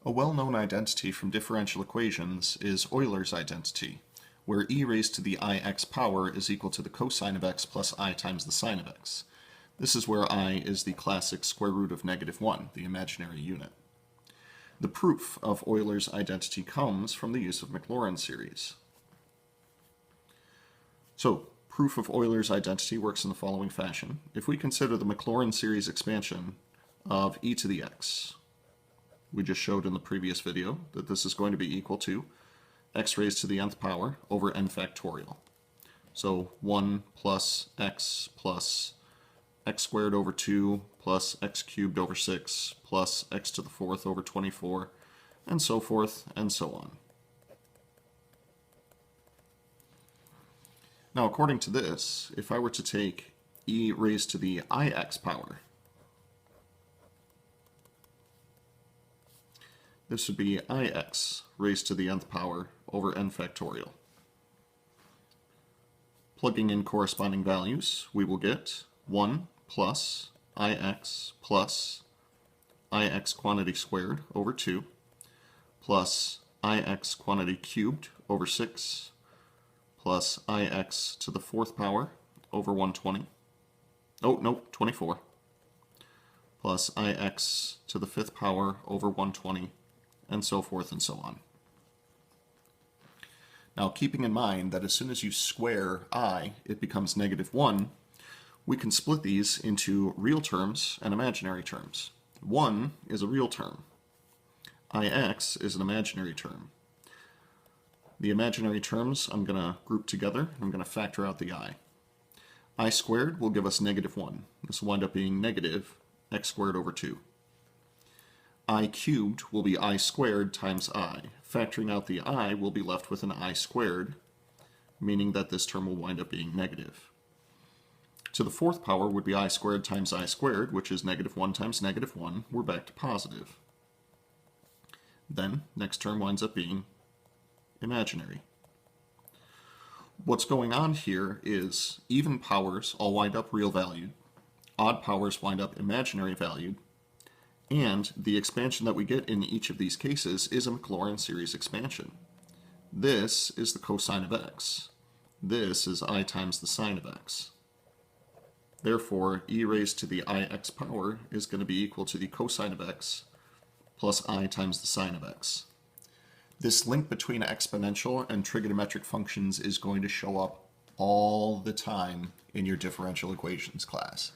A well-known identity from differential equations is Euler's identity, where e raised to the ix power is equal to the cosine of x plus I times the sine of x. This is where I is the classic square root of -1, the imaginary unit. The proof of Euler's identity comes from the use of Maclaurin series. So, proof of Euler's identity works in the following fashion. If we consider the Maclaurin series expansion of e to the x, we just showed in the previous video that this is going to be equal to x raised to the nth power over n factorial. So 1 plus x squared over 2 plus x cubed over 6 plus x to the 4th over 24, and so forth and so on. Now, according to this, if I were to take e raised to the ix power, this would be ix raised to the nth power over n factorial. Plugging in corresponding values, we will get 1 plus ix quantity squared over 2 plus ix quantity cubed over 6 plus ix to the 4th power over 120. Oh, no, 24. Plus ix to the 5th power over 120, and so forth and so on. Now, keeping in mind that as soon as you square I, it becomes -1, we can split these into real terms and imaginary terms. 1 is a real term. Ix is an imaginary term. The imaginary terms I'm going to group together. I'm going to factor out the I squared will give us -1. This will wind up being negative x squared over 2. I cubed will be I squared times I. Factoring out the I, we'll be left with an I squared, meaning that this term will wind up being negative. To the 4th power would be I squared times I squared, which is -1 times -1. We're back to positive. Then, next term winds up being imaginary. What's going on here is even powers all wind up real valued, odd powers wind up imaginary valued, and the expansion that we get in each of these cases is a Maclaurin series expansion. This is the cosine of x. This is I times the sine of x. Therefore, e raised to the ix power is going to be equal to the cosine of x plus I times the sine of x. This link between exponential and trigonometric functions is going to show up all the time in your differential equations class.